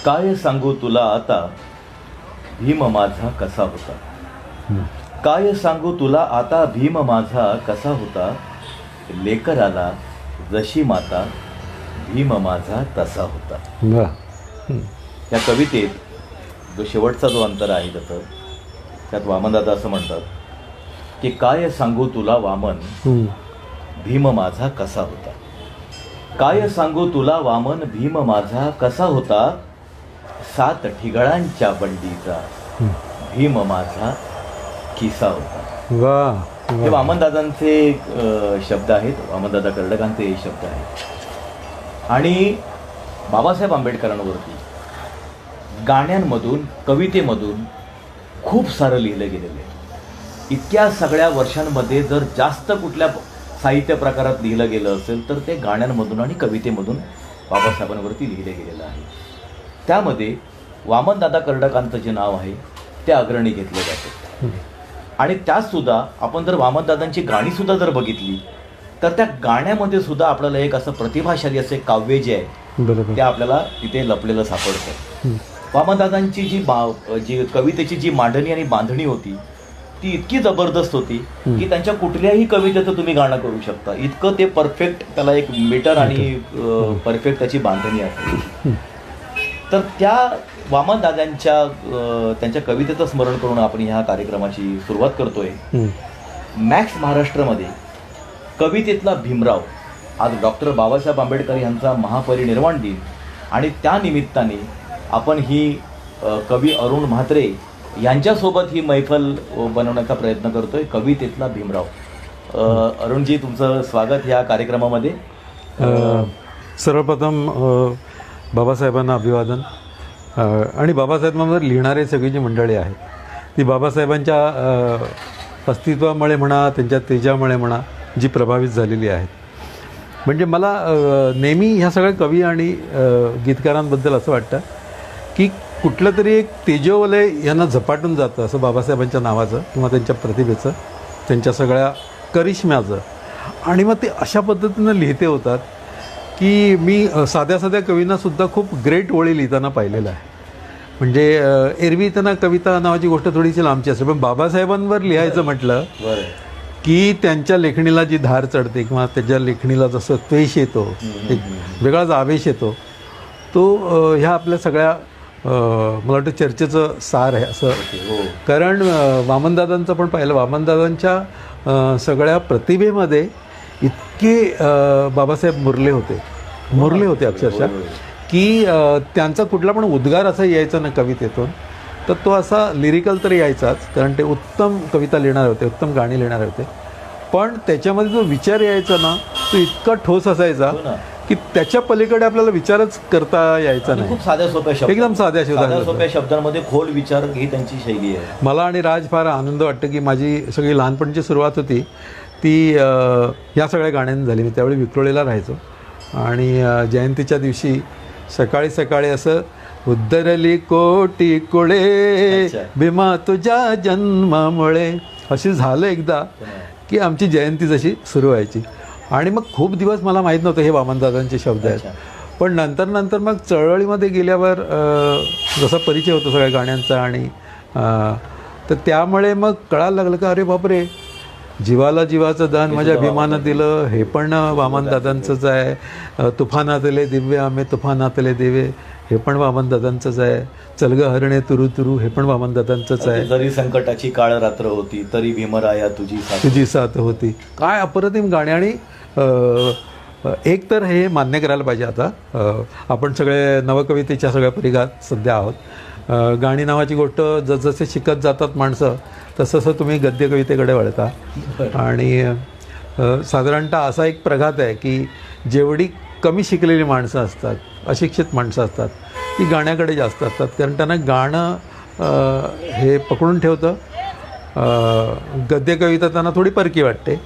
काय सांगू तुला आता भीम माझा कसा होता. काय सांगू तुला आता भीम माझा कसा होता. लेकराला जशी माता भीम माझा तसा होता. या कवितेत जो शेवटचा जो अंतर आहे त्याचं, त्यात वामनदादा असं म्हणतात की काय सांगू तुला वामन भीम माझा कसा होता. काय सांगू तुला वामन भीम माझा कसा होता. 7 ठिगळांच्या बंडीचा भीम माझा किस्सा होता. हे वामनदादांचे शब्द आहेत, वामनदादा कर्डकांचे हे शब्द आहेत. आणि बाबासाहेब आंबेडकरांवरती गाण्यांमधून कवितेमधून खूप सारं लिहिलं गेलेलं आहे. इतक्या सगळ्या वर्षांमध्ये जर जास्त कुठल्या साहित्य प्रकारात लिहिलं गेलं असेल तर ते गाण्यांमधून आणि कवितेमधून बाबासाहेबांवरती लिहिलं गेलेलं आहे. त्यामध्ये वामनदादा कर्डकांचं जे नाव आहे ते अग्रणी घेतलं जातं. आणि त्यातसुद्धा आपण जर वामनदादांची गाणीसुद्धा जर बघितली तर त्या गाण्यामध्ये सुद्धा आपल्याला एक असं प्रतिभाशाली असे काव्य जे आहे ते आपल्याला तिथे लपलेलं सापडतं. वामनदादांची जी कवितेची जी मांडणी आणि बांधणी होती ती इतकी जबरदस्त होती की त्यांच्या कुठल्याही कवितेचं तुम्ही गाणं करू शकता. इतकं ते परफेक्ट, त्याला एक मीटर आणि परफेक्ट त्याची बांधणी असते. तर त्या वामनदादांच्या त्यांच्या कवितेचं स्मरण करून आपण ह्या कार्यक्रमाची सुरुवात करतोय. मॅक्स महाराष्ट्रामध्ये कवितेतला भीमराव आज डॉक्टर बाबासाहेब आंबेडकर यांचा महापरिनिर्वाण दिन आणि त्या निमित्ताने आपण ही कवी अरुण म्हात्रे यांच्यासोबत ही मैफल बनवण्याचा प्रयत्न करतोय. कवितेतला भीमराव. अरुणजी, तुमचं स्वागत या कार्यक्रमामध्ये. सर्वप्रथम बाबासाहेबांना अभिवादन. आणि बाबासाहेबांवर लिहिणारे सगळी जी मंडळी आहेत ती बाबासाहेबांच्या अस्तित्वामुळे म्हणा, त्यांच्या तेजामुळे म्हणा, जी प्रभावित झालेली आहेत. म्हणजे मला नेहमी ह्या सगळ्या कवी आणि गीतकारांबद्दल असं वाटतं की कुठलं तरी एक तेजोवलय यांना झपाटून जातं असं बाबासाहेबांच्या नावाचं किंवा त्यांच्या प्रतिभेचं, त्यांच्या सगळ्या करिश्म्याचं. आणि मग ते अशा पद्धतीनं लिहिते होतात की मी साध्या साध्या कवींनासुद्धा खूप ग्रेट ओळी लिहिताना पाहिलेलं आहे. म्हणजे एरवी त्यांना कविता नावाची गोष्ट थोडीशी लांबची असते, पण बाबासाहेबांवर लिहायचं म्हटलं की त्यांच्या लेखणीला जी धार चढते किंवा त्याच्या लेखणीला जसं त्वेष येतो, एक वेगळाच आवेश येतो, तो ह्या आपल्या सगळ्या मला वाटतं चर्चेचं सार आहे असं. कारण वामनदादांचं पण पाहिलं, वामनदादांच्या सगळ्या प्रतिभेमध्ये इतके बाबासाहेब मुरले होते अक्षरशः की त्यांचा कुठला पण उद्गार असा यायचा ना कवितेतून तर तो असा लिरिकल तरी यायचाच, कारण ते उत्तम कविता लिहिणारे होते, उत्तम गाणी लिहिणारे होते. पण त्याच्यामध्ये जो विचार यायचा ना तो इतका ठोस असायचा की त्याच्या पलीकडे आपल्याला विचारच करता यायचा नाही. खूप साध्या सोप्या शब्द, एकदम साध्या सोप्या शब्दांमध्ये खोल विचार ही त्यांची शैली आहे. मला आणि राज फार आनंद वाटतं की माझी सगळी लहानपणीची सुरुवात होती ती ह्या सगळ्या गाण्यांनी झाली. मी त्यावेळी विक्रोळीला राहायचो आणि जयंतीच्या दिवशी सकाळी सकाळी असं उद्धरली कोटी कुळे भीमा तुझ्या जन्मामुळे अशी झालं एकदा की आमची जयंती जशी सुरू व्हायची. आणि मग खूप दिवस मला माहीत नव्हतं हे वामनदादांचे शब्द आहेत. पण नंतर मग चळवळीमध्ये गेल्यावर जसा परिचय होतो सगळ्या गाण्यांचा आणि तर त्यामुळे मग कळायला लागलं का अरे बापरे, जीवाला जीवाचं दान माझ्या भीमानं दिलं हे पण वामनदादांचंच आहे. तुफानातले दिव्य आम्ही तुफानातले दिवे हे पण वामनदादांचंच आहे. चलग हरणे तुरु तुरु हे पण वामनदादांचंच आहे. जरी संकटाची काळ रात्र होती तरी भीमराया तुझी साथ होती. काय अप्रतिम गाणी. आणि एक तर हे मान्य करायला पाहिजे, आता आपण सगळे नवकवितेच्या सगळ्या परिघात सध्या आहोत. गाणी नावाची गोष्ट जसजसे शिकत जातात माणसं तसं तुम्ही गद्य कवितेकडे वळता. आणि साधारणतः असा एक प्रघात आहे की जेवढी कमी शिकलेली माणसं असतात, अशिक्षित माणसं असतात, ती गाण्याकडे जास्त असतात. कारण त्यांना गाणं हे पकडून ठेवतं. गद्य कविता त्यांना थोडी परकी वाटते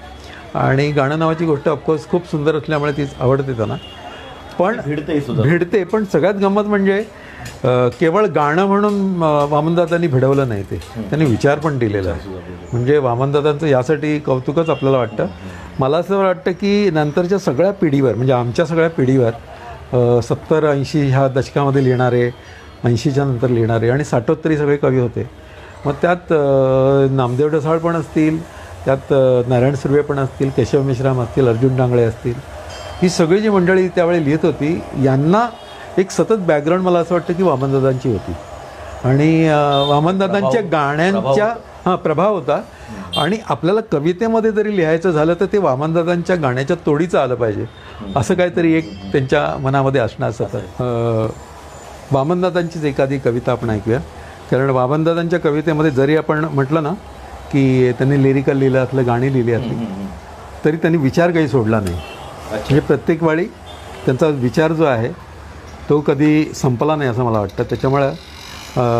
आणि गाणं नावाची गोष्ट ऑफकोर्स खूप सुंदर असल्यामुळे तीच आवडते त्यांना. पण भिडते. पण सगळ्यात गंमत म्हणजे केवळ गाणं म्हणून वामनदादांनी भिडवलं नाही, ते त्यांनी विचार पण दिलेला आहे. म्हणजे वामनदादांचं यासाठी कौतुकच आपल्याला वाटतं. मला असं वाटतं की नंतरच्या सगळ्या पिढीवर, म्हणजे आमच्या सगळ्या पिढीवर 70-80 ह्या दशकामध्ये लिहिणारे 80च्या नंतर लिहिणारे, आणि 60 सगळे कवी होते. मग त्यात नामदेव ढसाळ पण असतील, त्यात नारायण सुर्वे पण असतील, केशव मेश्राम असतील, अर्जुन डांगळे असतील, ही सगळी जी मंडळी त्यावेळी लिहित होती, यांना एक सतत बॅकग्राऊंड मला असं वाटतं की वामनदादांची होती. आणि वामनदादांच्या गाण्यांच्या प्रभाव होता. आणि आपल्याला कवितेमध्ये जरी लिहायचं झालं तर ते वामनदादांच्या गाण्याच्या तोडीचं आलं पाहिजे, असं काहीतरी एक त्यांच्या मनामध्ये असणं सतत. वामनदादांचीच एखादी कविता आपण ऐकूया. कारण वामनदादांच्या कवितेमध्ये जरी आपण म्हटलं ना की त्यांनी लिरिकल लिहिलं असलं, गाणी लिहिली असली, तरी त्यांनी विचार काही सोडला नाही. म्हणजे प्रत्येक वेळी त्यांचा विचार जो आहे तो कधी संपला नाही असं मला वाटतं. त्याच्यामुळं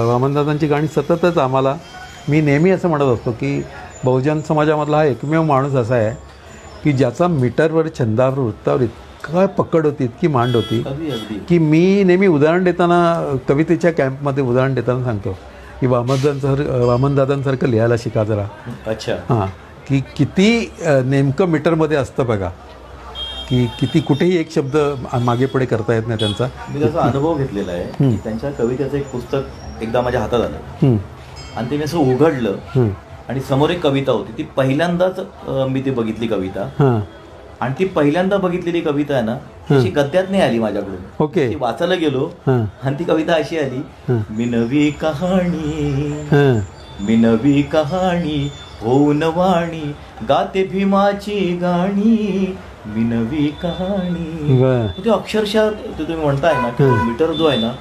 वामनदादांची गाणी सततच आम्हाला, मी नेहमी असं म्हणत असतो की बहुजन समाजामधला हा एकमेव माणूस असा आहे की ज्याचा मीटरवर, छंदावर, वृत्तावर इतका पकड होती, इतकी मांड होती की मी नेहमी उदाहरण देताना, कवितेच्या कॅम्पमध्ये उदाहरण देताना सांगतो की वामनदादांसारखं लिहायला शिका जरा. अच्छा. हां, की किती नेमकं मीटरमध्ये असतं बघा, की किती कुठेही एक शब्द मागे पुढे करता येत नाही त्यांचा. मी त्याचा अनुभव घेतलेला आहे की त्यांच्या कवितेचं एक पुस्तक एकदा माझ्या हातात आलं आणि ते मी असं उघडलं आणि समोर एक कविता होती. ती पहिल्यांदाच मी ती बघितली कविता, आणि ती पहिल्यांदा बघितलेली कविता आहे ना, अशी गद्यात नाही आली माझ्याकडून. ओके. ती वाचायला गेलो आणि ती कविता अशी आली, मी नवी कहाणी होऊन वाणी, गाते भीमाची गाणी, मी नवी कहाणी. ते अक्षरशः तुम्ही म्हणताय ना की मीटर जो आहे ना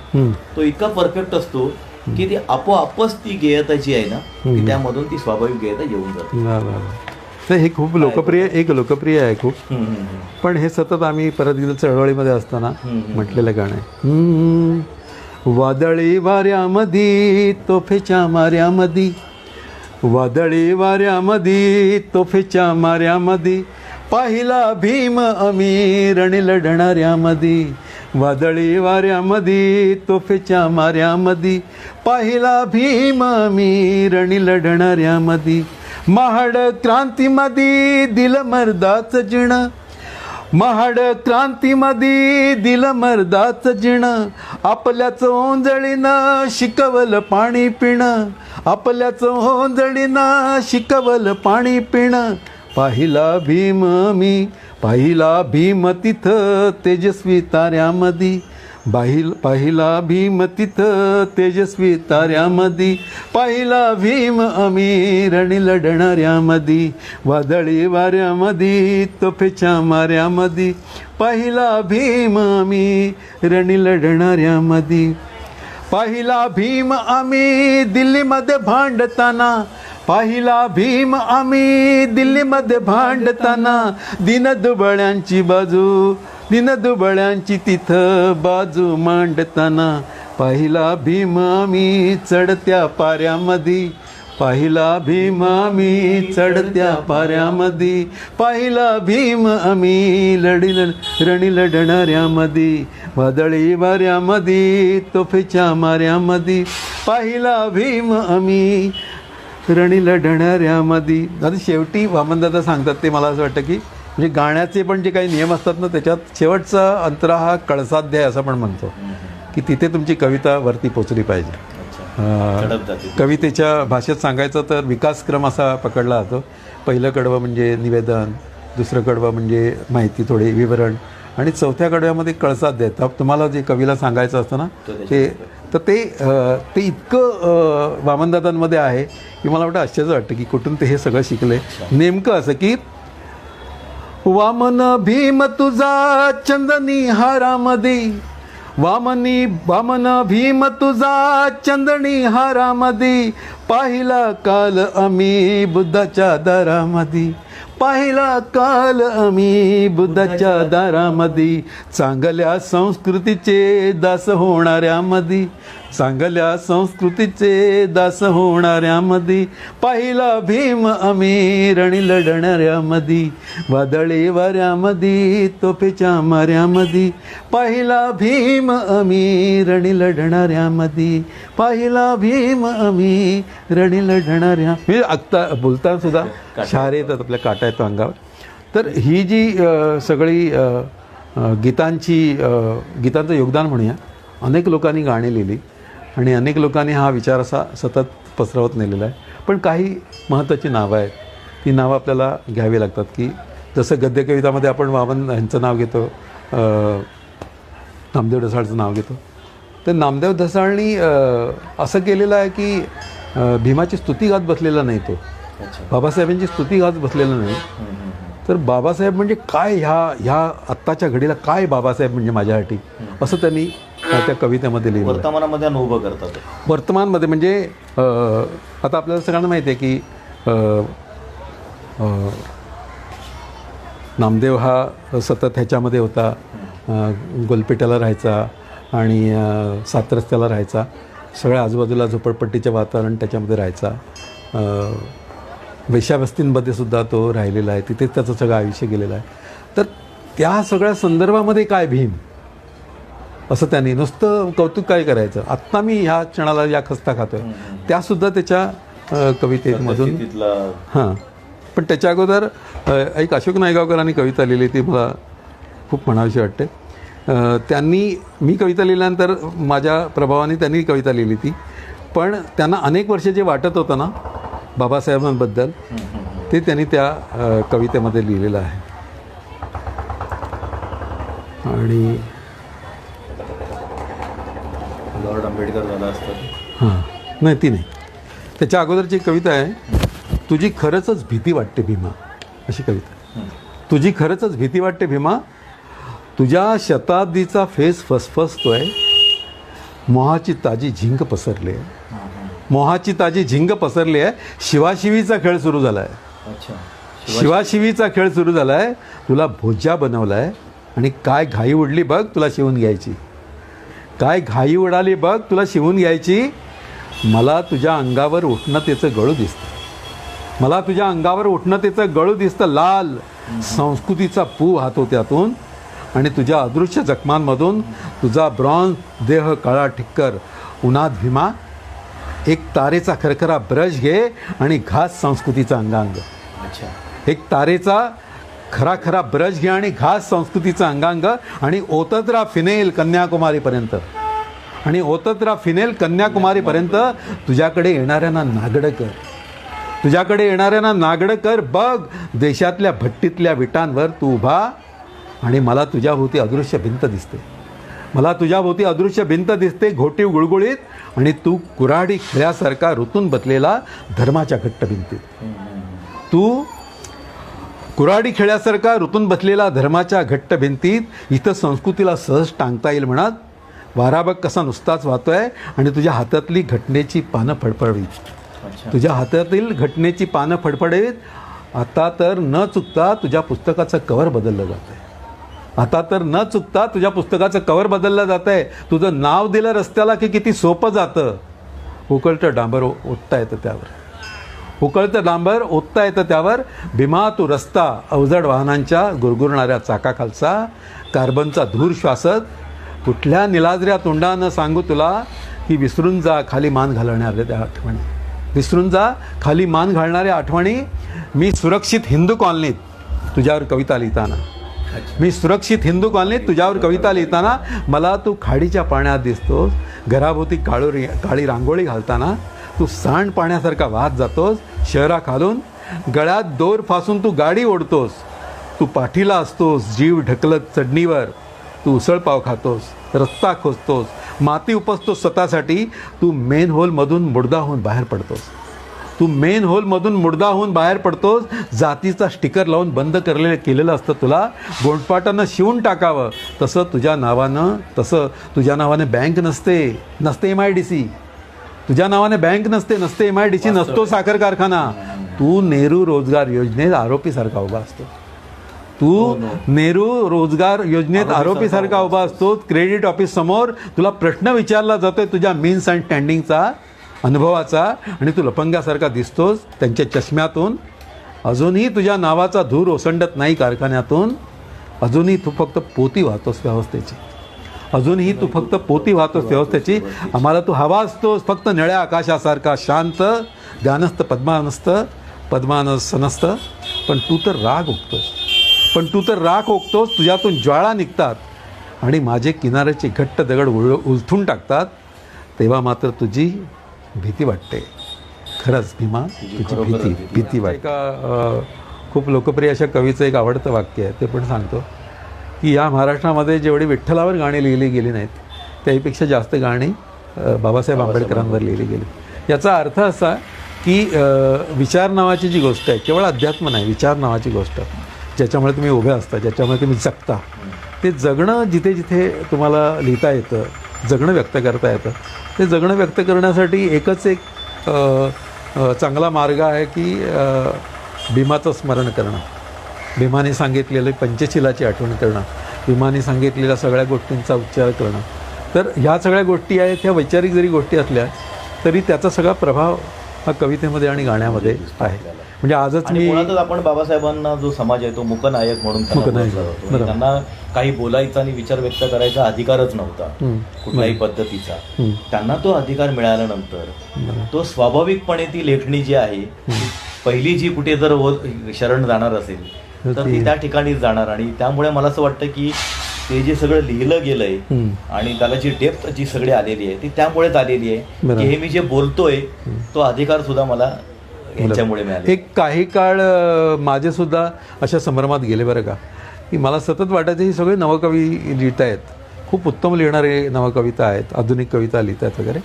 तो इतका परफेक्ट असतो की ती आपोआपच ती गेयताची आहे ना, की त्यामधून ती स्वाभाविक गेयता येऊन जाते. तर हे खूप लोकप्रिय आहे खूप. पण हे सतत आम्ही परत चळवळीमध्ये असताना म्हटलेलं गाणं आहे. वादळी वाऱ्यामधी तोफेच्या माऱ्यामधी, वादळी वाऱ्यामधी तोफेच्या माऱ्यामधी, पाहिला भीम आम्ही रणी लढणाऱ्यामधी. वादळी वाऱ्यामधी तोफेच्या माऱ्यामधी, पाहिला भीम आम्ही रणी लढणाऱ्यामधी. महाड क्रांतीमधी दिल मर्दाच जिण, महाड क्रांतीमधी दिल मर्दाच जिण, आपल्याच ओंजळीनं शिकवलं पाणी पिणं, आपल्याच ओंजळीनं शिकवलं पाणी पिणं. पाहिला भीम मी, पाहिला भीम तिथं तेजस्वी ताऱ्यामधी, पाहिला भीम तिथं तेजस्वी ताऱ्यामधी, पाहिला भीम आम्ही रणी लढणाऱ्यामधी. वादळी वाऱ्यामधी तोफेच्या माऱ्यामधी, पाहिला भीम आम्ही रणी लढणाऱ्यामधी. पाहिला भीम आम्ही दिल्लीमध्ये भांडताना, पाहिला भीम आम्ही दिल्लीमध्ये भांडताना, दीनदुबळ्यांची बाजू, दीनदुबळ्यांची तिथं बाजू मांडताना. पाहिला भीम आम्ही चढत्या पाऱ्यामधी, पाहिला भीम आम्ही चढत्या पाऱ्यामधी, पाहिला भीम आम्ही रणी लढणाऱ्यामधी. वादळी वाऱ्यामधी तोफेच्या माऱ्यामधी, पाहिला भीम आम्ही रणी लढणाऱ्यामधी. आता शेवटी वामनदादा सांगतात ते मला असं वाटतं की म्हणजे गाण्याचे पण जे काही नियम असतात ना, त्याच्यात शेवटचा अंतरा हा कळसाध्याय असं पण म्हणतो की तिथे तुमची कविता वरती पोचली पाहिजे. कवितेच्या भाषेत सांगायचं तर विकासक्रम असा पकडला जातो. पहिलं कडवं म्हणजे निवेदन, दुसरं कडवं म्हणजे माहिती थोडी, विवरण, आणि चौथ्या कडव्यामध्ये कळसाध्याय. तुम्हाला जे कवीला सांगायचं असतं ना ते इतकं वामनदादांमध्ये आहे की मला वाटतं आश्चर्य वाटतं की कुठून ते हे सगळं शिकले. नेमकं असं की वामन भीम तुझा चंदनी हारामध्ये, वामन भीम तुझा चंदनी हारामध्ये, पाहिला काल आम्ही बुद्धाच्या दारामध्ये, पाहिला काल आम्ही बुद्धाच्या दारामध्ये. चांगल्या संस्कृतीचे दास होणाऱ्यामध्ये, चांगल्या संस्कृतीचे दास होणाऱ्यामध्ये, पाहिला भीम आम्ही रणी लढणाऱ्यामध्ये. वादळी वाऱ्यामध्ये तोफेच्या माऱ्यामध्ये, पाहिला भीम आम्ही रणी लढणाऱ्यामध्ये, पाहिला भीम आम्ही रणी लढणाऱ्या. म्हणजे आत्ता बोलताना सुद्धा शहार येतात, आपल्या काटा येतो अंगावर. तर ही जी सगळी गीतांचं योगदान म्हणूया, अनेक लोकांनी गाणी लिहिली. आणि अनेक लोकांनी हा विचार असा सतत पसरवत नेलेला आहे. पण काही महत्त्वाची नावं आहेत, ती नावं आपल्याला घ्यावी लागतात. की जसं गद्यकवितामध्ये आपण वामन यांचं नाव घेतो, नामदेव ढसाळचं नाव घेतो. तर नामदेव ढसाळनी असं केलेलं आहे की भीमाची स्तुती गात बसलेला नाही तो, अच्छा. बाबासाहेबांची स्तुती गात बसलेला नाही. तर बाबासाहेब म्हणजे काय, ह्या आत्ताच्या घडीला काय बाबासाहेब म्हणजे माझ्यासाठी, असं त्यांनी त्या कवितेमध्ये लिहिलं. वर्तमानामध्ये उभं करतात. वर्तमानमध्ये म्हणजे आता आपल्याला सगळ्यांना माहिती आहे की नामदेव हा सतत ह्याच्यामध्ये होता, गोलपेट्याला राहायचा आणि 7 रस्त्याला राहायचा, सगळ्या आजूबाजूला झोपडपट्टीचं वातावरण त्याच्यामध्ये राहायचा. वेश्यावस्तींमध्ये सुद्धा तो राहिलेला आहे, तिथेच त्याचं सगळं आयुष्य गेलेलं आहे. तर त्या सगळ्या संदर्भामध्ये काय भीम, असं त्यांनी नुसतं कौतुक काय करायचं. आत्ता मी ह्या क्षणाला या खस्ता खातोय, त्यासुद्धा त्याच्या कवितेमधून. हां, पण त्याच्या अगोदर एक अशोक नायगावकरांनी कविता लिहिली, ती मला खूप म्हणावीशी वाटते. त्यांनी, मी कविता लिहिल्यानंतर माझ्या प्रभावाने त्यांनी कविता लिहिली ती, पण त्यांना अनेक वर्ष जे वाटत होतं ना बाबासाहेबांबद्दल, ते त्यांनी त्या कवितेमध्ये लिहिलेलं आहे. आणि लॉर्ड आंबेडकर झाला असतात. हां, नाही ती नाही, त्याच्या अगोदरची एक कविता आहे, तुझी खरंच भीती वाटते भीमा, अशी कविता. तुझी खरंच भीती वाटते भीमा, तुझ्या शताब्दीचा फेस फसफसतोय, मोहाची ताजी झिंग पसरली आहे, मोहाची ताजी झिंग पसरली आहे, शिवाशिवीचा खेळ सुरू झाला आहे. अच्छा. शिवाशिवीचा खेळ सुरू झाला आहे, तुला भोज्या बनवला आहे, आणि काय घाई उडली बघ तुला शिवून घ्यायची, काय घाई उडाली बघ तुला शिवून घ्यायची. मला तुझ्या अंगावर उष्णतेचं गळू दिसतं, मला तुझ्या अंगावर उष्णतेचं गळू दिसतं, लाल संस्कृतीचा पू वाहतो त्यातून, आणि तुझ्या अदृश्य जखमांमधून तुझा ब्रॉन्झ देह काळा ठिक्कर. उन्हात भीमा एक तारेचा खरखरा ब्रश घे आणि घास संस्कृतीचा अंगांग. अच्छा. एक तारेचा खरा खरा ब्रश घे आणि घास संस्कृतीचं अंगांग, आणि ओतत राहा फिनेल कन्याकुमारीपर्यंत, आणि ओतत राहा फिनेल कन्याकुमारीपर्यंत. तुझ्याकडे येणाऱ्यांना नागडं कर, तुझ्याकडे येणाऱ्यांना नागडं कर. बघ देशातल्या भट्टीतल्या विटांवर तू उभा, आणि मला तुझ्याभोवती अदृश्य भिंत दिसते, मला तुझ्याभोवती अदृश्य भिंत दिसते, घोटीव गुळगुळीत, आणि तू कुऱ्हाडी खिळ्यासारखा ऋतून बसलेला धर्माच्या घट्ट भिंतीत. तू कुऱ्हाडी खेळ्यासारखा ऋतून बसलेला धर्माच्या घट्ट भिंतीत, इथं संस्कृतीला सहज टांगता येईल म्हणत. वारा बघ कसा नुसताच वाहतोय, आणि तुझ्या हातातली घटनेची पानं फडफडवीत, तुझ्या हातातील घटनेची पानं फडफडवीत. आता तर न चुकता तुझ्या पुस्तकाचं कवर बदललं जात आहे, आता तर न चुकता तुझ्या पुस्तकाचं कवर बदललं जात आहे. तुझं नाव दिलं रस्त्याला की किती सोपं जातं. उकळतं डांबर ओतता येतं त्यावर, उकळतं डांबर ओतता येतं त्यावर. भीमा तू रस्ता अवजड वाहनांच्या गुरगुरणाऱ्या चाकाखालचा, कार्बनचा धूर श्वासत. कुठल्या निलाजऱ्या तोंडानं सांगू तुला की विसरून जा खाली मान घालणाऱ्या आठवणी, विसरून जा खाली मान घालणाऱ्या आठवणी. मी सुरक्षित हिंदू कॉलनीत तुझ्यावर कविता लिहिताना, मी सुरक्षित हिंदू कॉलनीत तुझ्यावर कविता लिहिताना, मला तू खाडीच्या पाण्यात दिसतोस. घराभोवती काळी रांगोळी घालताना तू सांड पाण्यासारखा वाहत जातोस. शहराखालून गळ्यात दोर फासून तू गाडी ओढतोस. तू पाठीला असतोस जीव ढकलत चढणीवर. तू उसळपाव खातोस, रस्ता खोचतोस, माती उपसतोस स्वतःसाठी. तू मेन होलमधून मुडदा होऊन बाहेर पडतोस, तू मेन होलमधून मुडदा होऊन बाहेर पडतोस. जातीचा स्टिकर लावून बंद केलेलं असतं तुला. गोंडपाटानं शिवून टाकावं तसं तुझ्या नावाने बँक नसते MIDC, तुझ्या नावाने बँक नसते MIDC, नसतो साखर कारखाना. तू नेहरू रोजगार योजनेत आरोपीसारखा उभा असतो, तू नेहरू रोजगार योजनेत आरोपीसारखा उभा असतो. क्रेडिट ऑफिस समोर तुला प्रश्न विचारला जातोय तुझ्या मीन्स अँड स्टँडिंगचा, अनुभवाचा, आणि तू लपंगासारखा दिसतोस त्यांच्या चष्म्यातून. अजूनही तुझ्या नावाचा धूर ओसंडत नाही कारखान्यातून. अजूनही तू फक्त पोती वाहतोस व्यवस्थेची, अजूनही तू फक्त पोती वाहतोस व्यवस्थेची. आम्हाला तू हवा असतोस फक्त निळ्या आकाशासारखा शांत, गानस्त पद्मानस्त. पण तू तर राग ओकतोस, तुझ्यातून ज्वाळा निघतात आणि माझे किनाऱ्याचे घट्ट दगड उलथून टाकतात. तेव्हा मात्र तुझी भीती वाटते. खरंच भीमा, तुझी खरोखरच भीती भीती वाटते. एका खूप लोकप्रिय अशा कवीचं एक आवडतं वाक्य आहे, ते पण सांगतो की या महाराष्ट्रामध्ये जेवढी विठ्ठलावर गाणी लिहिली गेली नाहीत त्याहीपेक्षा जास्त गाणी बाबासाहेब आंबेडकरांवर लिहिली गेली. याचा अर्थ असा की विचार नावाची जी गोष्ट आहे, केवळ अध्यात्म नाही, विचार नावाची गोष्ट ज्याच्यामुळे तुम्ही उभे असता, ज्याच्यामुळे तुम्ही जगता, ते जगणं जिथे जिथे तुम्हाला लिहिता येतं, जगणं व्यक्त करता येतं, ते जगणं व्यक्त करण्यासाठी एकच एक चांगला मार्ग आहे की भीमाचं स्मरण करणं, भीमाने सांगितलेलं पंचशिलाची आठवण करणं, भीमाने सांगितलेल्या सगळ्या गोष्टींचा उच्चार करणं. तर ह्या सगळ्या गोष्टी आहेत, ह्या वैचारिक जरी गोष्टी असल्या तरी त्याचा सगळा प्रभाव हा कवितेमध्ये आणि गाण्यामध्ये आहे. म्हणजे आजच आणि मी मुळातच आपण बाबासाहेबांना जो समाज आहे तो मूकनायक म्हणून त्यांना मूकनायक, बोलला जातो. बरोबर. त्यांना काही बोलायचा आणि विचार व्यक्त करायचा अधिकारच नव्हता कुठल्याही पद्धतीचा. त्यांना तो अधिकार मिळाल्यानंतर तो स्वाभाविकपणे ती लेखणी जी आहे, पहिली जी कुठे जर शरण जाणार असेल तर ती त्या ठिकाणीच जाणार. आणि त्यामुळे मला असं वाटतं की ते जे सगळं लिहिलं गेलंय आणि त्याला जी डेप्थ जी सगळी आलेली आहे ती त्यामुळेच आलेली आहे की हे मी जे बोलतोय तो अधिकार सुद्धा मला यांच्यामुळे मिळाले. एक काही काळ माझे सुद्धा अशा संभ्रमात गेले बरं का, की मला सतत वाटायचं ही सगळे नवकवी लिहित आहेत, खूप उत्तम लिहिणारे नवकविता आहेत, आधुनिक कविता लिहित आहेत वगैरे.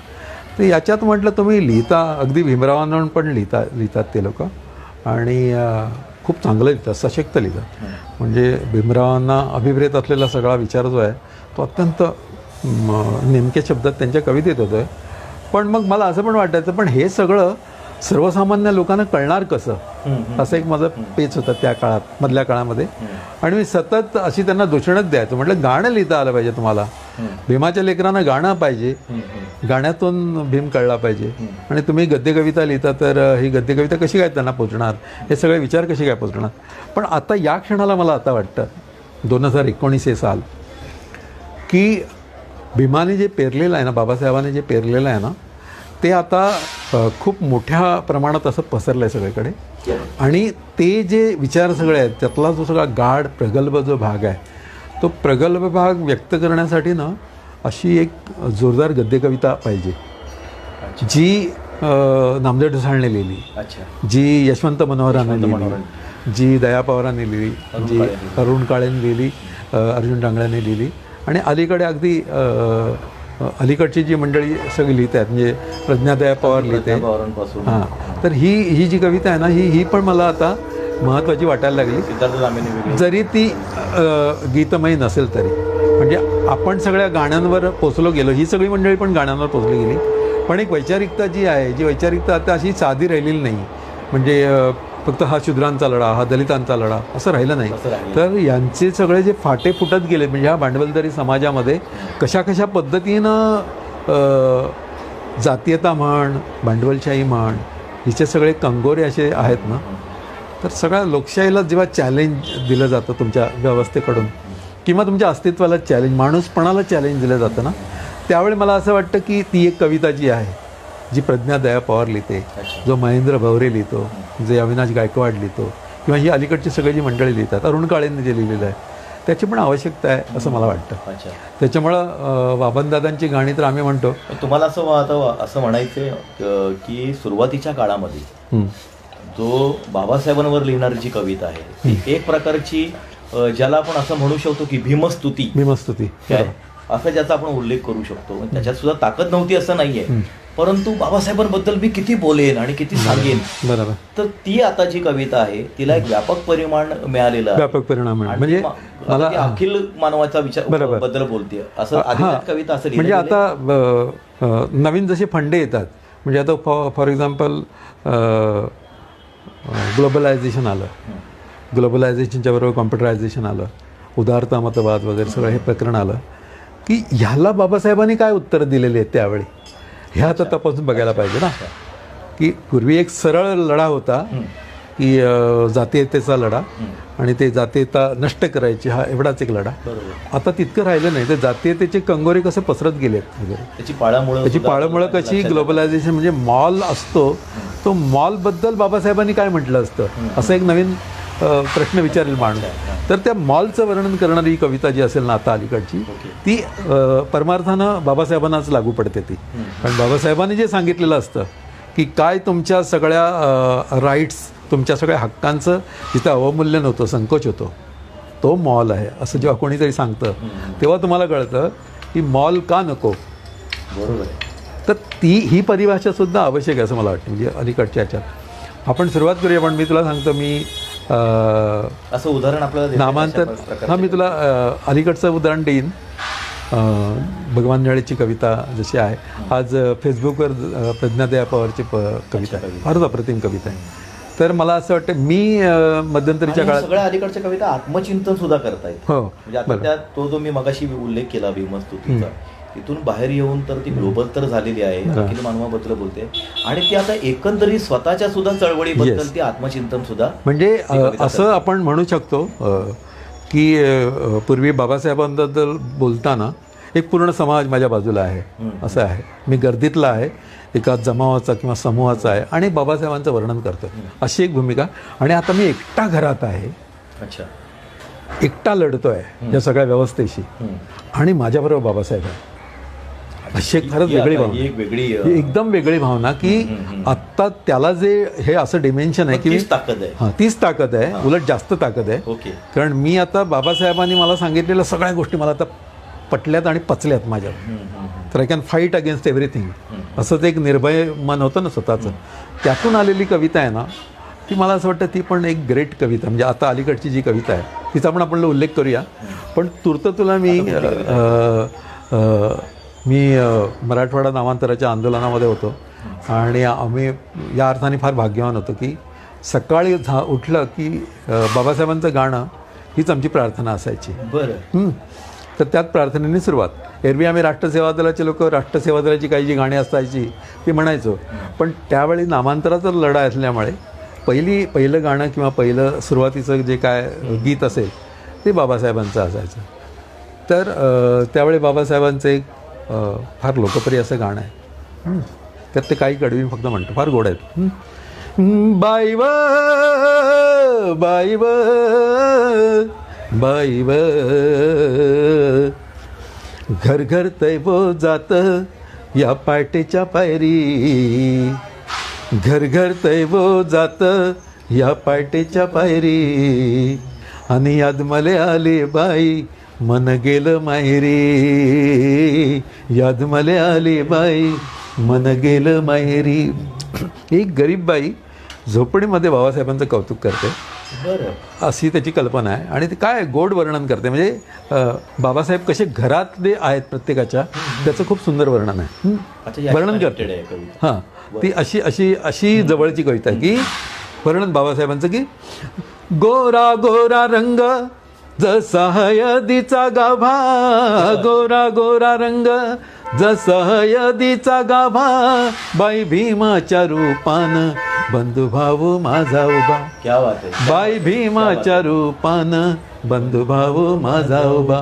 तर याच्यात म्हटलं तुम्ही लिहिता, अगदी भीमरावांना पण लिहितात ते लोक, आणि खूप चांगलं लिहितात, सशक्त लिहितात. म्हणजे भीमरावांना अभिप्रेत असलेला सगळा विचार जो आहे तो अत्यंत नेमक्या शब्दात त्यांच्या कवितेत होतो आहे. पण मग मला असं पण वाटायचं, पण हे सगळं सर्वसामान्य लोकांना कळणार कसं, असं एक माझं पेच होतं त्या काळात, मधल्या काळामध्ये. आणि मी सतत अशी त्यांना दूषणच द्यायचो. म्हटलं गाणं लिहिता आलं पाहिजे तुम्हाला, भीमाच्या लेकरांना गाणं पाहिजे, गाण्यातून भीम कळला पाहिजे. आणि तुम्ही गद्यकविता लिहिता तर ही गद्यकविता कशी काय त्यांना पोचणार, हे सगळे विचार कसे काय पोचणार. पण आता या क्षणाला मला आता वाटतं 2019 हे साल, की भीमाने जे पेरलेलं आहे ना, बाबासाहेबांनी जे पेरलेलं आहे ना, ते आता खूप मोठ्या प्रमाणात असं पसरलं आहे सगळीकडे. आणि ते जे विचार सगळे आहेत त्यातला जो सगळा गाढ प्रगल्भ जो भाग आहे, तो प्रगल्भ भाग व्यक्त करण्यासाठी ना अशी एक जोरदार गद्यकविता पाहिजे, जी नामदेव ढसाळने लिहिली, जी यशवंत मनोहरांनी लिहिली, जी दया पवारांनी लिहिली, जी अरुण काळेंनी लिहिली, अर्जुन डांगळ्याने लिहिली, आणि अलीकडे अगदी अलीकडची जी मंडळी सगळी लिहित आहेत, म्हणजे प्रज्ञादया पवार लिहिते. हां, तर ही जी कविता आहे ना, ही पण मला आता महत्त्वाची वाटायला लागली, जरी ती गीतमयी नसेल तरी. म्हणजे आपण सगळ्या गाण्यांवर पोचलो गेलो, ही सगळी मंडळी पण गाण्यांवर पोचली गेली, पण एक वैचारिकता जी आहे, जी वैचारिकता आता अशी साधी राहिलेली नाही. म्हणजे फक्त हा शूद्रांचा लढा, हा दलितांचा लढा असं राहिलं नाही. तर यांचे सगळे जे फाटे फुटत गेले, म्हणजे ह्या भांडवलदारी समाजामध्ये कशा कशा पद्धतीनं जातीयता म्हण, भांडवलशाही म्हण, हिचे सगळे कंगोरे असे आहेत ना, तर सगळ्या लोकशाहीला जेव्हा चॅलेंज दिलं जातं तुमच्या व्यवस्थेकडून, किंवा तुमच्या अस्तित्वाला चॅलेंज, माणूसपणाला चॅलेंज दिलं जातं ना, त्यावेळी मला असं वाटतं की ती एक कविता जी आहे, जी प्रज्ञादया पवार लिहिते, जो महेंद्र भवरे लिहितो, जे अविनाश गायकवाड लिहितो, किंवा ही अलीकडची सगळी जी मंडळी लिहितात, अरुण काळेंनी जे लिहिलेलं आहे, त्याची पण आवश्यकता आहे असं मला वाटतं. त्याच्यामुळं बाबनदादांची गाणी तर आम्ही म्हणतो. तुम्हाला असं म्हणायचं की सुरुवातीच्या काळामध्ये जो बाबासाहेबांवर लिहिणारी जी कविता आहे ती एक प्रकारची, ज्याला आपण असं म्हणू शकतो की भीमस्तुती काय असं ज्याचा आपण उल्लेख करू शकतो. त्याच्यात सुद्धा ताकद नव्हती असं नाहीये, परंतु बाबासाहेबांबद्दल मी किती बोलेन आणि किती सांगेन. बरोबर. तर ती आता जी कविता आहे तिला एक व्यापक परिमाण मिळालेलं आहे, व्यापक परिणाम. म्हणजे मला अखिल मानवाचा विचार बद्दल बोलते असं कविता असं. म्हणजे आता नवीन जसे फंडे येतात, म्हणजे आता फॉर एक्झाम्पल ग्लोबलायझेशन आलं, ग्लोबलायझेशनच्या बरोबर कॉम्प्युटरायझेशन आलं, उदारता मतवाद वगैरे सगळं हे प्रकरण आलं, की ह्याला बाबासाहेबांनी काय उत्तरं दिलेली आहेत त्यावेळी, ह्या आता तपासून बघायला पाहिजे ना. की पूर्वी एक सरळ लढा होता की जातीयतेचा लढा, आणि ते जातीयता नष्ट करायची, हा एवढाच एक लढा. आता तितकं राहिलं नाही. ते जातीयतेचे कंगोरे कसे पसरत गेलेत वगैरे, त्याची पाळंमुळं कशी, ग्लोबलायझेशन म्हणजे मॉल असतो, तो मॉलबद्दल बाबासाहेबांनी काय म्हटलं असतं, असं एक नवीन प्रश्न विचारेल माणूस. तर त्या मॉलचं वर्णन करणारी ही कविता जी असेल ना आता अलीकडची, ती परमार्थानं बाबासाहेबांनाच लागू पडते ती. कारण बाबासाहेबांनी जे सांगितलेलं असतं की काय तुमच्या सगळ्या राईट्स, तुमच्या सगळ्या हक्कांचं जिथं अवमूल्यन होतं, संकोच होतो, तो मॉल आहे असं जेव्हा कोणीतरी सांगतं तेव्हा तुम्हाला कळतं की मॉल का नको. बरोबर आहे. तर ही परिभाषासुद्धा आवश्यक आहे असं मला वाटतं. म्हणजे अलीकडच्या ह्याच्यात आपण सुरुवात करूया. पण मी तुला सांगतो, मी असं उदाहरण आपल्याला देता येईल नामांतर, अशा प्रकारचे? हां, मी तुला अलीकडचं उदाहरण देईन. भगवान निळेची कविता जशी आहे, आज फेसबुकवर प्रज्ञादया पवारची कविता आहे, फारच अप्रतिम कविता आहे. तर मला असं वाटतं, मी मध्यंतरीच्या आणि काळात सगळ्या अलीकडच्या कविता आत्मचिंतन सुद्धा करतायत. हो, म्हणजे आता त्या तो जो मी मगाशी उल्लेख केला भीमस्तुतीचा, तिथून बाहेर येऊन तर ती ग्लोबल तर झालेली आहे, अखिल मानवाबद्दल बोलते, आणि ती आता एकंदरीत स्वतःच्या सुद्धा चळवळीबद्दल ती आत्मचिंतन सुद्धा. म्हणजे असं आपण म्हणू शकतो की पूर्वी बाबासाहेबांबद्दल बोलताना एक पूर्ण समाज माझ्या बाजूला आहे असं आहे. मी गर्दीतला आहे, एका जमावाचा किंवा समूहाचा आहे आणि बाबासाहेबांचं वर्णन करतो, अशी एक भूमिका. आणि आता मी एकटा घरात आहे, अच्छा, एकटा लढतोय या सगळ्या व्यवस्थेशी, आणि माझ्याबरोबर बाबासाहेब आहे. अशी एक खरंच वेगळी भावना, एक वेगळी एकदम वेगळी भावना की आत्ता त्याला जे हे असं डिमेन्शन आहे की तीच ताकद आहे. हां, तीच ताकद आहे, उलट जास्त ताकद आहे. ओके. कारण मी आता बाबासाहेबांनी मला सांगितलेल्या सगळ्या गोष्टी मला आता पटल्यात आणि पचल्यात माझ्या. तर I can fight against everything, असं ते एक निर्भय मन होतं ना स्वतःचं, त्यातून आलेली कविता आहे ना, ती मला असं वाटतं ती पण एक ग्रेट कविता. म्हणजे आता अलीकडची जी कविता आहे तिचा पण आपण उल्लेख करूया. पण तूर्त तुला मी मराठवाडा नामांतराच्या आंदोलनामध्ये होतो आणि आम्ही या अर्थाने फार भाग्यवान होतो की सकाळी उठलं की बाबासाहेबांचं गाणं हीच आमची प्रार्थना असायची. बरं. तर त्यात प्रार्थनेने सुरुवात. एरवी आम्ही राष्ट्रसेवा दलाचे लोक राष्ट्रसेवा दलाची काही जी गाणी असायची ती म्हणायचो, पण त्यावेळी नामांतराचा लढा असल्यामुळे पहिलं गाणं किंवा पहिलं सुरुवातीचं जे काय गीत असेल ते बाबासाहेबांचं असायचं. तर त्यावेळी बाबासाहेबांचं एक फार लोकप्रिय असं गाणं आहे, त्यात ते काही कडवी फक्त म्हणतो, फार गोड आहेत. बाईव बाईव बाईव घर घर तैबो जात या पाटेच्या पायरी, घर घर तैबो जात या पाटेच्या पायरी, आणि याद मले आली बाई मन गेलं माहेरी, याद मले आली बाई मन गेलं माहेरी. एक गरीब बाई झोपडीमध्ये बाबासाहेबांचं कौतुक करते, बरं, अशी त्याची कल्पना आहे. आणि ते काय गोड वर्णन करते, म्हणजे बाबासाहेब कसे घरातले आहेत प्रत्येकाच्या, त्याचं खूप सुंदर वर्णन आहे, वर्णन करते. हां, ती अशी अशी अशी जवळची कविता आहे की वर्णन बाबासाहेबांचं की गोरा गोरा रंग जसा हळदीचा गाभा, गोरा गोरा रंग जसा हळदीचा गाभा, बाई भीमाच्या रूपान बंधुभाऊ माझा उभा. क्या बात आहे. बाई भीमाच्या रूपान बंधुभाऊ माझा उभा,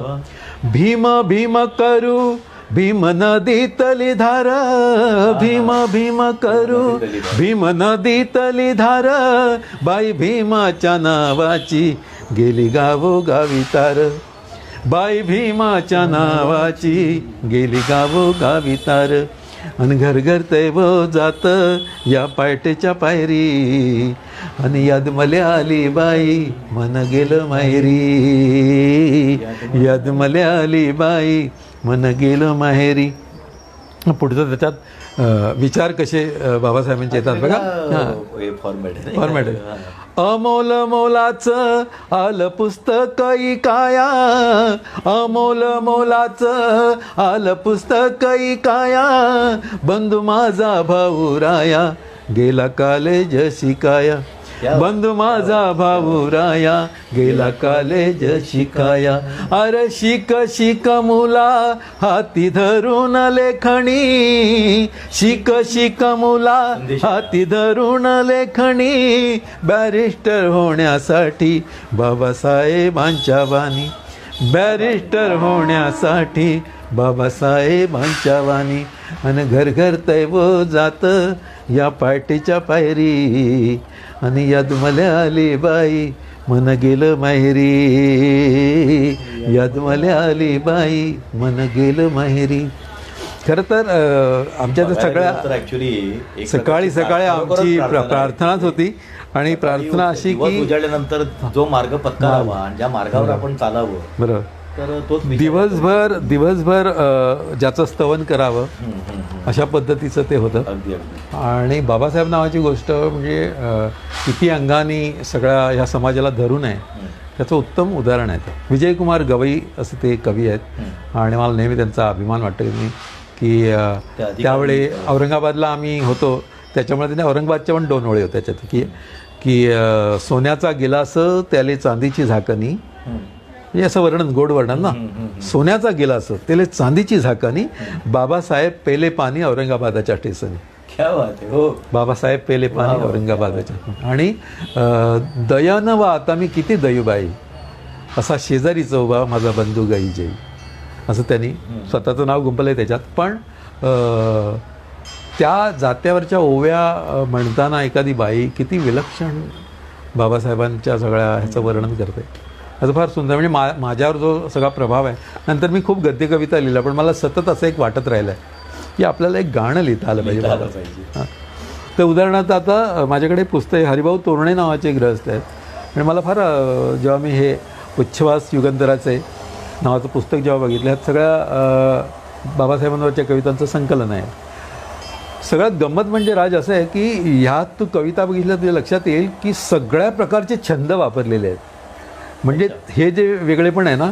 भीम भीम करू भीम नदीतली धार, भीम भीम करू भीम नदीतली धार, बाई भीमाच्या नावाची गेली गावोगावी तार, बाई भीमाच्या नावाची गेली गावोगावी तार, आणि घर घर तैव जात या पायटेच्या पायरी, आणि याद मले आली बाई मन गेलं माहेरी, याद मले आली बाई मन गेलं माहेरी. पुढचं त्याच्यात विचार कसे बाबासाहेबांचे येतात बघा. फॉर्मॅट आहे. अमोल मोलाचं आलं पुस्तक काया, अमोल मोलाचं आलं पुस्तक काया, बंधू माझा भाऊ राया गेला कॉलेज शिकाया, बंधू माझा भाऊ राया गेला कॉलेज शिकाया, अरे शिक शिक मुला हाती धरून लेखणी, शिक शिक मुला हाती धरून लेखणी, बॅरिस्टर होण्यासाठी बाबासाहेबांच्या वाणी, बॅरिस्टर होण्यासाठी बाबासाहेबांच्या वाणी, आणि घर घर तैव जात या पार्टीच्या पायरी, आणि याद मले आली बाई मन गेलं माहेरी, याद मला आली बाई, मन गेलं माहेरी. खरं तर आमच्या तर सगळ्या ऍक्च्युली सकाळी सकाळी आमची प्रार्थनाच होती. आणि प्रार्थना अशी की उजाडल्यानंतर जो मार्ग पत्करावा आणि ज्या मार्गावर आपण चालावं, बरं, तर तोच दिवसभर ज्याचं स्तवन करावं अशा पद्धतीचं ते होतं. अगदी अगदी. आणि बाबासाहेब नावाची गोष्ट म्हणजे किती अंगाने सगळ्या ह्या समाजाला धरून आहे त्याचं उत्तम उदाहरण आहे. विजयकुमार गवई असे ते कवी आहेत आणि मला नेहमी त्यांचा अभिमान वाटतो की त्यावेळी औरंगाबादला आम्ही होतो, त्याच्यामुळे त्यांनी औरंगाबादच्या पण 2 ओळी होत्या त्याच्यात की सोन्याचा गिलास त्याले चांदीची झाकणी, म्हणजे असं वर्णन, गोड वर्णन ना. सोन्याचा गिलास त्याले चांदीची झाकणी, बाबासाहेब पेले पाणी औरंगाबादाच्या स्टेशनी. क्या बात आहे. हो, बाबासाहेब पेले पाणी औरंगाबादाच्या. आणि दयानं वा आता मी किती दयुबाई, असा शेजारीचा उभा माझा बंधू गाई जई, असं त्यांनी स्वतःचं नाव गुंफलंय त्याच्यात. पण त्या जात्यावरच्या ओव्या म्हणताना एखादी बाई किती विलक्षण बाबासाहेबांच्या सगळ्या ह्याचं वर्णन करते, असं फार सुंदर. म्हणजे माझ्यावर जो सगळा प्रभाव आहे. नंतर मी खूप गद्य कविता लिहिल्या, पण मला सतत असं एक वाटत राहिलं आहे की आपल्याला एक गाणं लिहिता आलं पाहिजे बाबासाहेब. हां, तर उदाहरणार्थ आता माझ्याकडे पुस्तक हरिभाऊ तोरणे नावाचे ग्रहस्थ आहेत. आणि मला फार जेव्हा मी हे उच्छ्वास युगंधराचे नावाचं पुस्तक जेव्हा बघितलं, ह्यात सगळ्या बाबासाहेबांवरच्या कवितांचं संकलन आहे. सगळ्यात गंमत म्हणजे राज असं आहे की ह्यात तू कविता बघितलं तुझ्या लक्षात येईल की सगळ्या प्रकारचे छंद वापरलेले आहेत. म्हणजे हे जे वेगळेपण आहे ना,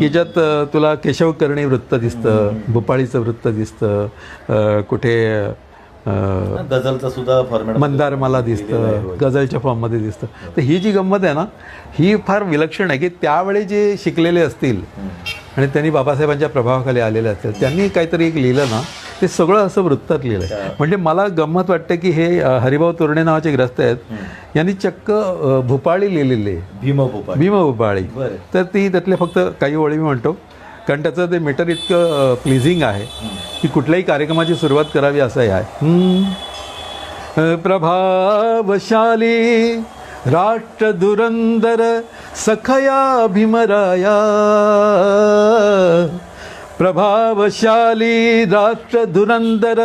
याच्यात तुला केशव कर्णी वृत्त दिसतं, भोपाळीचं वृत्त दिसतं, कुठे गझलचं सुद्धा फॉर्मॅट मंदारमाला दिसतं, गझलच्या फॉर्ममध्ये दिसतं. तर ही जी गंमत आहे ना, ही फार विलक्षण आहे की त्यावेळी जे शिकलेले असतील आणि त्यांनी बाबासाहेबांच्या प्रभावाखाली आलेले असतील, त्यांनी काहीतरी एक लिहिलं ना, ते सगळं असं वृत्तात लिहिलं आहे. म्हणजे मला गंमत वाटते की हे हरिभाऊ तोरणे नावाचे ग्रस्त आहेत, यांनी चक्क भोपाळी लिहिलेली आहे, भीमभोपाळी. तर ती त्यातले फक्त काही ओळी मी म्हणतो, कारण त्याचं ते मीटर इतकं प्लीजिंग आहे की कुठल्याही कार्यक्रमाची सुरुवात करावी असं आहे. प्रभावशाली राष्ट्र धुरंदर सखया भीमराया, प्रभावशाली राष्ट्र धुरंदर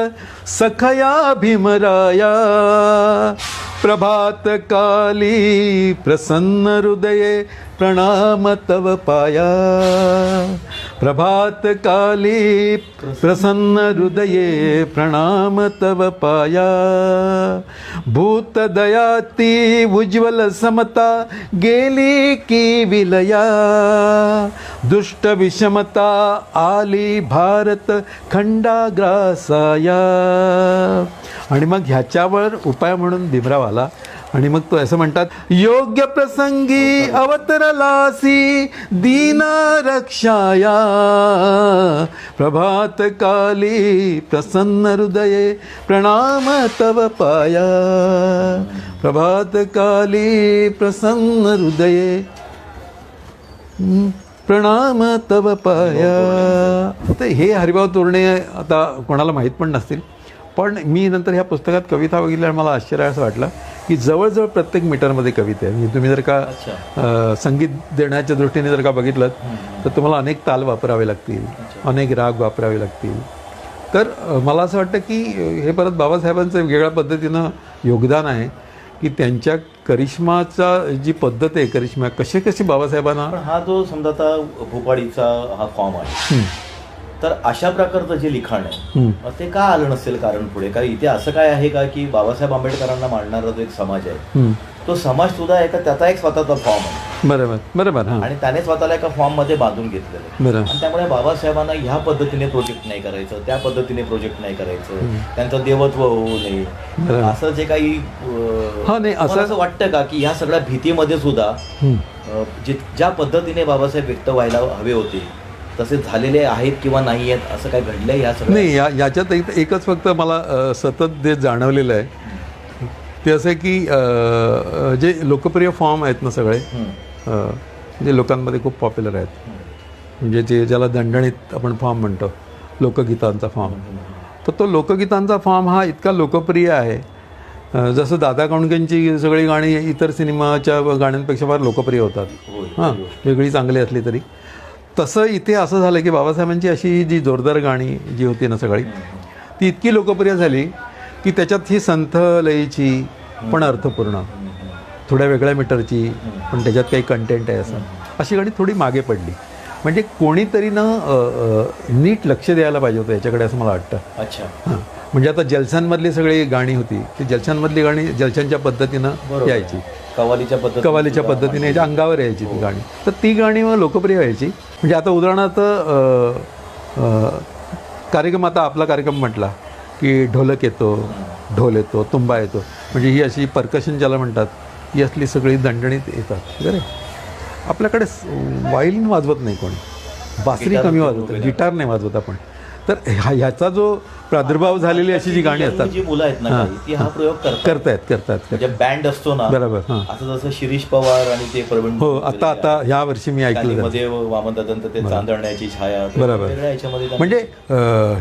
सखया भीमराया, प्रभात काली प्रसन्न हृदये प्रणाम तव पाया, प्रभात काली प्रसन्न हृदये प्रणाम तव पाया, भूत दयाती उज्ज्वल समता गेली की विलया, दुष्ट विषमता आली भारत खंडाग्रासाया. आणि मग ह्याच्यावर उपाय म्हणून भीमराव आला आणि मग तो असं म्हणतात, योग्य प्रसंगी अवतरलासी दीन रक्षाया, प्रभात काली प्रसन्न हृदये प्रणाम तव पाया, प्रभात काली प्रसन्न हृदये प्रणाम तव पाया. तर हे हरिभाऊ तोरणे आता कोणाला माहीत पण नसतील, पण मी नंतर ह्या पुस्तकात कविता बघितल्यावर मला आश्चर्य असं वाटलं की जवळजवळ प्रत्येक मीटरमध्ये कविता आहे. म्हणजे तुम्ही जर का संगीत देण्याच्या दृष्टीने जर का बघितलं तर तुम्हाला अनेक ताल वापरावे लागतील, अनेक राग वापरावे लागतील. तर मला असं वाटतं की हे परत बाबासाहेबांचं वेगळ्या पद्धतीनं योगदान आहे की त्यांच्या करिश्माचा जी पद्धत आहे, करिश्मा कशी बाबासाहेबांना. हा जो समजा आता भोपाळीचा हा फॉर्म आहे, तर अशा प्रकारचं जे लिखाण आहे ते का आलं नसेल कारण पुढे? कारण इथे असं काय आहे का की बाबासाहेब आंबेडकरांना मांडणारा जो एक समाज आहे, तो समाज सुद्धा एका त्याचा एक स्वतःचा फॉर्म आहे. बरोबर बरोबर. हां, आणि त्याने स्वतःला एका फॉर्म मध्ये बांधून घेतलेलं आहे. बरोबर. आणि त्यामुळे बाबासाहेबांना ह्या पद्धतीने प्रोजेक्ट नाही करायचं, त्या पद्धतीने प्रोजेक्ट नाही करायचं, त्यांचं देवत्व होऊ नये, असं जे काही नाही असं वाटतं का की ह्या सगळ्या भीतीमध्ये सुद्धा ज्या पद्धतीने बाबासाहेब व्यक्त व्हायला हवे होते तसे झालेले आहेत किंवा नाही आहेत, असं काय घडलंय या सगळं? नाही, याच्यात एकच फक्त मला सतत जे जाणवलेलं आहे ते असं आहे की जे लोकप्रिय फॉर्म आहेत ना सगळे, जे लोकांमध्ये खूप पॉप्युलर आहेत, म्हणजे जे ज्याला दणदणीत आपण फॉर्म म्हणतो, लोकगीतांचा फॉर्म, तर तो लोकगीतांचा फॉर्म हा इतका लोकप्रिय आहे जसं दादा कोंडकेंची सगळी गाणी इतर सिनेमाच्या गाण्यांपेक्षा फार लोकप्रिय होतात, होय. हां, वेगळी चांगली असली तरी. तसं इथे असं झालं की बाबासाहेबांची अशी जी जोरदार गाणी जी होती ना सगळी, ती इतकी लोकप्रिय झाली की त्याच्यात ही संथ लयीची पण अर्थपूर्ण, थोड्या वेगळ्या मीटरची पण त्याच्यात काही कंटेंट आहे असं, अशी गाणी थोडी मागे पडली. म्हणजे कोणीतरी ना नीट लक्ष द्यायला पाहिजे होतं याच्याकडे असं मला वाटतं. अच्छा. हां, म्हणजे आता जलसांमधली सगळी गाणी होती ती जलसांमधली गाणी जलसांच्या पद्धतीनं बरोबर. यायची, कवालीच्या पद्धतीने याच्या अंगावर यायची ती गाणी, तर ती गाणी मग लोकप्रिय व्हायची. म्हणजे आता उदाहरणार्थ कार्यक्रम, आता आपला कार्यक्रम म्हटला की ढोलक येतो, ढोल येतो, तुंबा येतो, म्हणजे ही अशी पर्कशन ज्याला म्हणतात, ही असली सगळी दणदणीत येतात. बरं, आपल्याकडे वायलिन वाजवत नाही कोणी, बासरी कमी वाजवतं, गिटार नाही वाजवत आपण. तर ह्याचा जो प्रादुर्भाव झालेली अशी जी गाणी असतात, जी मुलं आहेत ना काही, ती हा प्रयोग करतायत. म्हणजे बँड असतो ना, बरोबर. हां, असं जसं शिरीष पवार आणि ते प्रवीण, हो, आता ह्या वर्षी मी ऐकलं मध्ये वामन दत्त ते चांदण्याची छाया, बरोबर. वेगळ्या याच्यामध्ये म्हणजे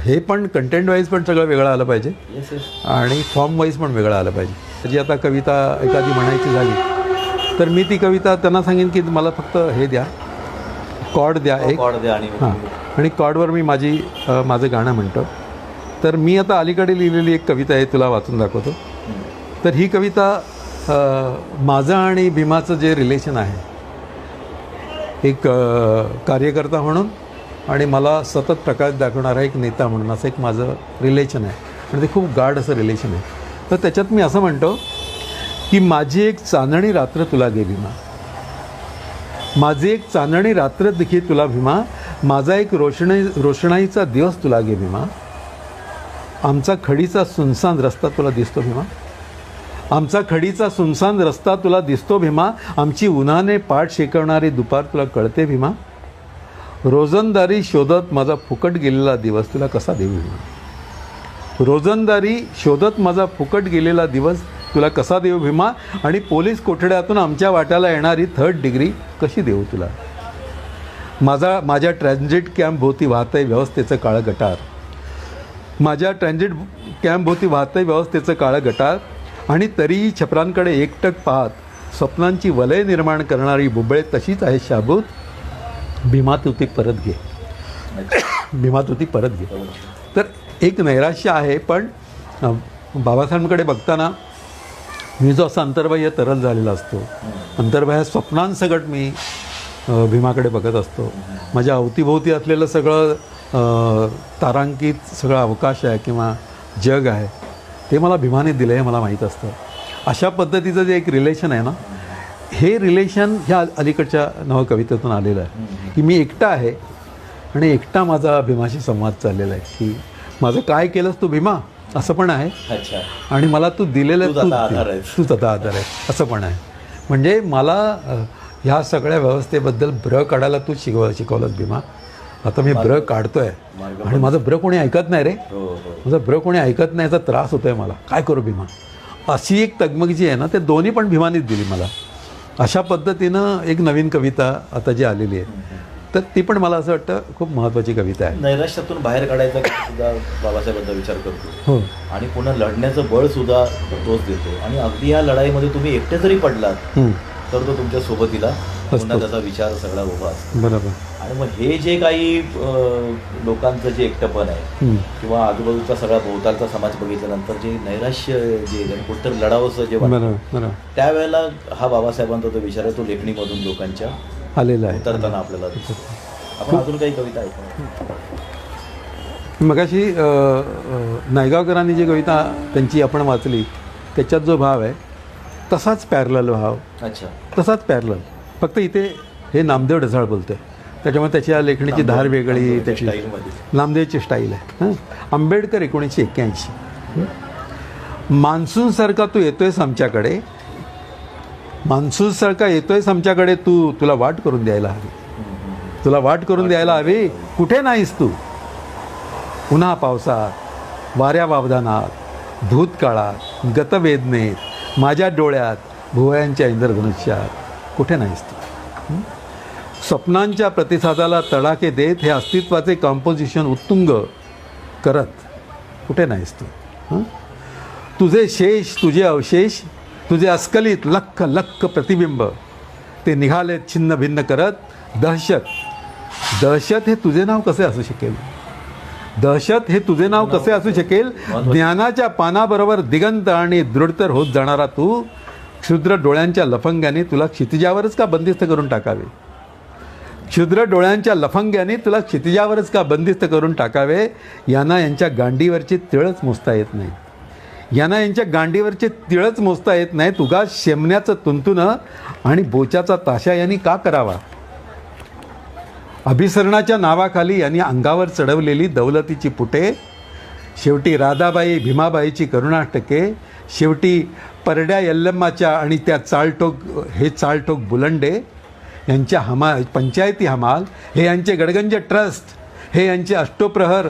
हे पण कंटेंट वाईज पण सगळं वेगळं आलं पाहिजे येस येस. आणि फॉर्म वाईज पण वेगळं आलं पाहिजे. जी आता कविता एखादी म्हणायची झाली तर मी ती कविता त्यांना सांगेन की मला फक्त हे द्या, कॉर्ड द्या एक, कॉर्ड द्या आणि हां, आणि कॉर्डवर मी माझं गाणं म्हणतो. तर मी आता अलीकडे लिहिलेली एक कविता आहे, तुला वाचून दाखवतो. तर ही कविता माझं आणि भीमाचं जे रिलेशन आहे, एक कार्यकर्ता म्हणून आणि मला सतत प्रकाश दाखवणारा एक नेता म्हणून असं एक माझं रिलेशन आहे आणि ते खूप गाढ असं रिलेशन आहे. तर त्याच्यात मी असं म्हणतो की माझी एक चांदणी रात्र तुला गे भीमा, माझी एक चांदणी रात्र दिखे तुला भीमा, माझा एक रोषणाईचा दिवस तुला गे भीमा, आमचा खडीचा सुनसान रस्ता तुला दिसतो भीमा, आमचा खडीचा सुनसान रस्ता तुला दिसतो भीमा, आमची उन्हाने पाठ शेकवणारी दुपार तुला कळते भीमा, रोजंदारी शोधत माझा फुकट गेलेला दिवस तुला कसा देऊ भीमा, रोजंदारी शोधत माझा फुकट गेलेला दिवस तुला कसा देऊ भीमा, आणि पोलीस कोठड्यातून आमच्या वाट्याला येणारी 3rd डिग्री कशी देऊ तुला, माझ्या ट्रॅन्झिट कॅम्पभोवती वाहतंय व्यवस्थेचं काळं गटार, माझ्या ट्रॅन्झिट कॅम्पभोवती वाहतंय व्यवस्थेचं काळं गटार, आणि तरीही छपरांकडे एकटक पाहत स्वप्नांची वलय निर्माण करणारी बुबळे तशीच आहे शाबूत, भीमा तू ती परत घे, भीमा तू ती परत घे. तर एक नैराश्य आहे, पण बाबासाहेबांकडे बघताना मी जो असा अंतर्बाह्य तरल झालेला असतो, अंतर्बाह्य स्वप्नांसकट मी भीमाकडे बघत असतो. माझ्या अवतीभोवती असलेलं सगळं तारांकित सगळं अवकाश आहे किंवा जग आहे ते मला भीमाने दिलं आहे, मला माहीत असतं. अशा पद्धतीचं जे एक रिलेशन आहे ना, हे रिलेशन ह्या अलीकडच्या नवकवितेतून आलेलं आहे की मी एकटा आहे आणि एकटा माझा भीमाशी संवाद चाललेला आहे की माझं काय केलंस तू भीमा असं पण आहे, अच्छा, आणि मला तू दिलेलं तूच आता आधार आहेस. तूच आता आधार आहे असं पण आहे. म्हणजे मला ह्या सगळ्या व्यवस्थेबद्दल ब्र काढायला तू शिकवलंस भीमा. आता मी ब्र काढतोय आणि माझं ब्र कोणी ऐकत नाही रे, हो हो. माझं ब्र कोणी ऐकत नाही, याचा त्रास होतोय मला, काय करू भीमा. अशी एक तगमग जी आहे ना, ते दोन्ही पण भीमानीच दिली मला. अशा पद्धतीनं एक नवीन कविता आता जी आलेली आहे, तर ती पण मला असं वाटतं खूप महत्त्वाची कविता आहे. नैराश्यातून बाहेर काढायचा सुद्धा बाबासाहेबांचा विचार करतो, हो, आणि पुन्हा लढण्याचं बळ सुद्धा तोच देतो. आणि अगदी या लढाईमध्ये तुम्ही एकटे जरी पडलात तर तो तुमच्या सोबतीला पुन्हा त्याचा विचार सगळा उभा असतो. बरोबर. आणि मग हे जे काही लोकांचं जे एकटंपण आहे किंवा आजूबाजूचा सगळा भोवतालचा समाज बघितल्यानंतर जे नैराश्य जे कुठं लढावंसं जे वाटतं, बरोबर, त्यावेळेला हा बाबासाहेबांचा जो विचार आहे तो लेखणीमधून लोकांच्या आलेला आहे. उतरताना आपल्याला दिसतो. आपण अजून काही कविता ऐकू. मगाशी नायगावकरांनी जी कविता त्यांची आपण वाचली त्याच्यात जो भाव आहे तसाच पॅरलल भाव, अच्छा, तसाच पॅरलल, फक्त इथे हे नामदेव ढसाळ बोलतोय, त्याच्यामुळे त्याच्या लेखणीची धार वेगळी, त्याची नामदेवची स्टाईल आहे. आंबेडकर 1981. मान्सूनसारखा तू येतोयस आमच्याकडे, मान्सूनसारखा येतोयस आमच्याकडे, तुला वाट करून द्यायला हवी, तुला वाट करून द्यायला हवी, कुठे नाहीस तू. उन्हा पावसात, वाऱ्या वावदानात, भूतकाळात, गतवेदनेत, माझ्या डोळ्यात, भुवयांच्या इंद्रधनुष्यात, कुठे नाहीस तू. स्वप्नांच्या प्रतिसादाला तडाखे देत हे अस्तित्वाचे कॉम्पोजिशन उत्तुंग करत कुठे नाहीस तू. तुझे शेष, तुझे अवशेष, तुझे अस्खलित लख लख प्रतिबिंब ते निघाले छिन्न भिन्न करत. दहशत, दहशत हे तुझे नाव कसे असू शकेल? दहशत हे तुझे नाव कसे असू शकेल? ज्ञानाच्या पानाबरोबर दिगंत आणि दृढतर होत जाणारा तू, क्षुद्र डोळ्यांच्या लफंग्याने तुला क्षितिजावरच का बंदिस्त करून टाकावे? क्षुद्र डोळ्यांच्या लफंग्याने तुला क्षितिजावरच का बंदिस्त करून टाकावे? यांना यांच्या गांडीवरची तिळच मोजता येत नाही. यांना यांच्या गांडीवरचे तिळच मोजता येत नाही. तुगा शेमण्याचं तुंतुनं आणि बोचाचा ताशा यांनी का करावा? अभिसरणाच्या नावाखाली यांनी अंगावर चढवलेली दौलतीची पुटे, शेवटी राधाबाई भीमाबाईची करुणाष्टके, शेवटी परड्या यल्लम्माच्या आणि त्या चालटोक बुलंडे यांच्या पंचायती हमाल, हे यांचे गडगंज ट्रस्ट, हे यांचे अष्टोप्रहर